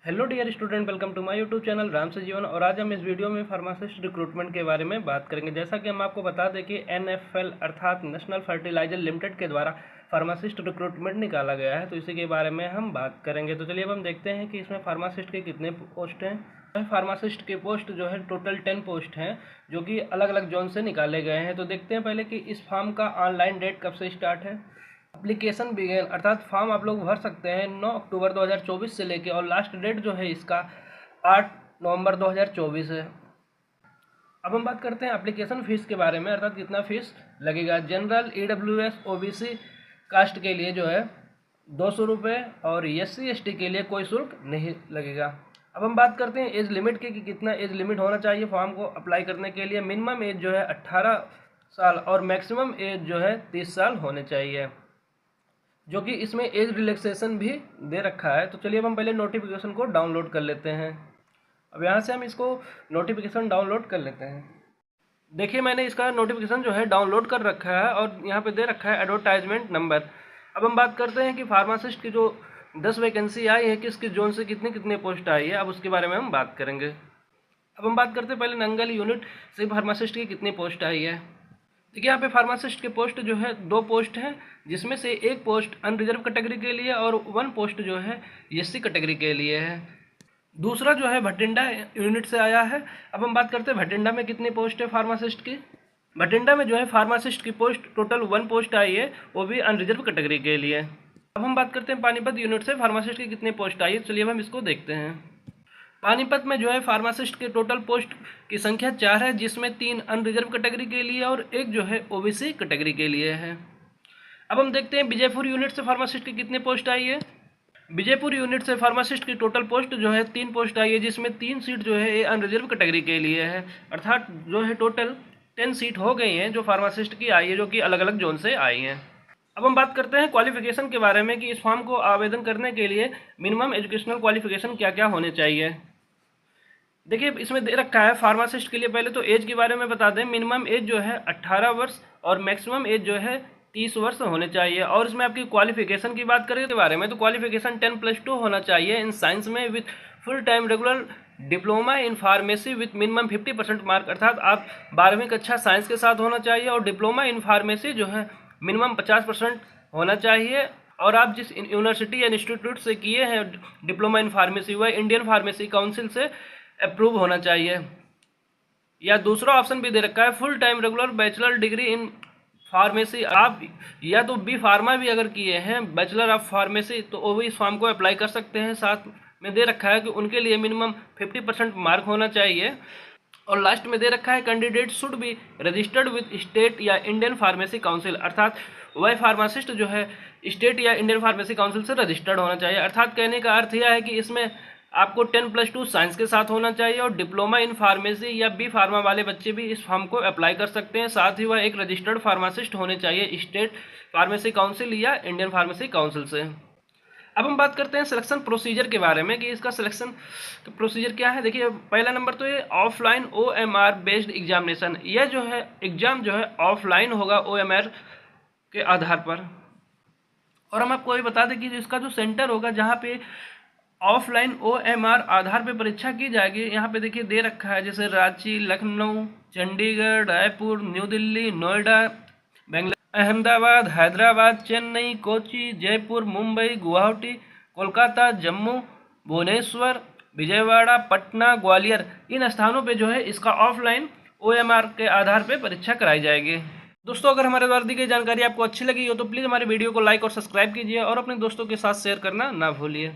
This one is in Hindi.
Hello dear student, welcome to my YouTube channel Ram से जीवन। और आज हम इस वीडियो में फार्मासिस्ट रिक्रूटमेंट के बारे में बात करेंगे। जैसा कि हम आपको बता दें कि NFL अर्थात नेशनल फर्टिलाइजर लिमिटेड के द्वारा फार्मासिस्ट रिक्रूटमेंट निकाला गया है, तो इसी के बारे में हम बात करेंगे। तो चलिए अब हम देखते हैं कि इसमें फार्मासिस्ट के कितने पोस्ट हैं। फार्मासिस्ट के पोस्ट जो है टोटल 10 पोस्ट हैं, जो कि अलग अलग जोन से निकाले गए हैं। तो देखते हैं पहले कि इस फॉर्म का ऑनलाइन डेट कब से स्टार्ट है। एप्लीकेशन बिगेन अर्थात फॉर्म आप लोग भर सकते हैं 9 अक्टूबर 2024 से लेके, और लास्ट डेट जो है इसका 8 नवंबर 2024 है। अब हम बात करते हैं एप्लीकेशन फ़ीस के बारे में, अर्थात कितना फ़ीस लगेगा। जनरल, EWS, OBC कास्ट के लिए जो है 200 रुपये, और SC ST के लिए कोई शुल्क नहीं लगेगा। अब हम बात करते हैं एज लिमिट की कि कितना एज लिमिट होना चाहिए फॉर्म को अप्लाई करने के लिए। मिनिमम एज जो है 18 साल और मैक्सिमम एज जो है 30 साल होने चाहिए, जो कि इसमें एज रिलैक्सेशन भी दे रखा है। तो चलिए अब हम पहले नोटिफिकेशन को डाउनलोड कर लेते हैं। अब यहाँ से हम इसको नोटिफिकेशन डाउनलोड कर लेते हैं। देखिए मैंने इसका नोटिफिकेशन जो है डाउनलोड कर रखा है, और यहाँ पे दे रखा है एडवर्टाइजमेंट नंबर। अब हम बात करते हैं कि फार्मासिस्ट की जो 10 वैकेंसी आई है, किस किस जोन से कितने कितने पोस्ट आई है, अब उसके बारे में हम बात करेंगे। अब हम बात करते हैं पहले नंगल यूनिट से फार्मासिस्ट की कितनी पोस्ट आई है। देखिए यहाँ पे फार्मासिस्ट के पोस्ट जो है 2 पोस्ट हैं, जिसमें से एक पोस्ट अनरिजर्व कैटेगरी के लिए और 1 पोस्ट जो है SC कैटेगरी के लिए है। दूसरा जो है भटिंडा यूनिट से आया है। अब हम बात करते हैं भटिंडा में कितनी पोस्ट है फार्मासिस्ट की। भटिंडा में जो है फार्मासिस्ट की पोस्ट टोटल 1 पोस्ट आई है, वो भी अनरिजर्व कैटेगरी के लिए। अब हम बात करते हैं पानीपत यूनिट से फार्मासिस्ट की कितनी पोस्ट आई है। चलिए अब हम इसको देखते हैं। पानीपत में जो है फार्मासिस्ट के टोटल पोस्ट की संख्या 4 है, जिसमें 3 अनरिजर्व कैटेगरी के लिए और 1 जो है OBC कैटेगरी के लिए है। अब हम देखते हैं विजयपुर यूनिट से फार्मासिस्ट की कितने पोस्ट आई है। विजयपुर यूनिट से फार्मासिस्ट की टोटल पोस्ट जो है 3 पोस्ट आई है, जिसमें 3 सीट जो है ये अनरिजर्व कैटेगरी के लिए है, अर्थात जो है टोटल 10 सीट हो गई हैं जो फार्मासिस्ट की आई है, जो कि अलग अलग जोन से आई हैं। अब हम बात करते हैं क्वालिफिकेशन के बारे में कि इस फॉर्म को आवेदन करने के लिए मिनिमम एजुकेशनल क्वालिफिकेशन क्या क्या होने चाहिए। देखिए इसमें दे रखा है फार्मासिस्ट के लिए, पहले तो एज के बारे में बता दें। मिनिमम एज जो है 18 वर्ष और मैक्सिमम एज जो है 30 वर्ष होने चाहिए। और इसमें आपकी क्वालिफिकेशन की बात करें के बारे में, तो क्वालिफिकेशन 10+2 होना चाहिए इन साइंस में, with full time regular diploma in pharmacy with minimum 50% mark, अर्थात आप 12वीं कक्षा साइंस के साथ होना चाहिए। और डिप्लोमा इन फार्मेसी जो है मिनिमम 50% होना चाहिए। और आप जिस यूनिवर्सिटी या इंस्टीट्यूट से किए हैं डिप्लोमा इन फार्मेसी, वह इंडियन फार्मेसी काउंसिल से अप्रूव होना चाहिए। या दूसरा ऑप्शन भी दे रखा है, full time regular bachelor degree in pharmacy. आप या तो बी फार्मा भी अगर किए हैं बैचलर ऑफ फार्मेसी, तो वो भी इस फॉर्म को अप्लाई कर सकते हैं। साथ में दे रखा है कि उनके लिए मिनिमम 50% मार्क होना चाहिए। और लास्ट में दे रखा है candidate should be registered with state या इंडियन फार्मेसी काउंसिल, अर्थात वह फार्मासिस्ट जो है स्टेट या इंडियन फार्मेसी काउंसिल से रजिस्टर्ड होना चाहिए। अर्थात कहने का अर्थ यह है कि इसमें आपको 10+2 साइंस के साथ होना चाहिए, और डिप्लोमा इन फार्मेसी या बी फार्मा वाले बच्चे भी इस फॉर्म को अप्लाई कर सकते हैं। साथ ही वह एक रजिस्टर्ड फार्मासिस्ट होने चाहिए स्टेट फार्मेसी काउंसिल या इंडियन फार्मेसी काउंसिल से। अब हम बात करते हैं सिलेक्शन प्रोसीजर के बारे में कि इसका सिलेक्शन प्रोसीजर क्या है। देखिए पहला नंबर तो ये ऑफलाइन OMR बेस्ड एग्जामिनेशन, यह जो है एग्ज़ाम जो है ऑफलाइन होगा OMR के आधार पर। और हम आपको ये बता दें कि इसका जो सेंटर होगा जहाँ पे ऑफलाइन OMR आधार पे परीक्षा की जाएगी, यहाँ पे देखिए दे रखा है, जैसे रांची, लखनऊ, चंडीगढ़, रायपुर, न्यू दिल्ली, नोएडा, बेंगलुरु, अहमदाबाद, हैदराबाद, चेन्नई, कोची, जयपुर, मुंबई, गुवाहाटी, कोलकाता, जम्मू, भुवनेश्वर, विजयवाड़ा, पटना, ग्वालियर, इन स्थानों पे जो है इसका ऑफलाइन OMR के आधार पे परीक्षा कराई जाएगी। दोस्तों अगर हमारे द्वारा दी गई जानकारी आपको अच्छी लगी हो तो प्लीज़ हमारे वीडियो को लाइक और सब्सक्राइब कीजिए, और अपने दोस्तों के साथ शेयर करना ना भूलिए।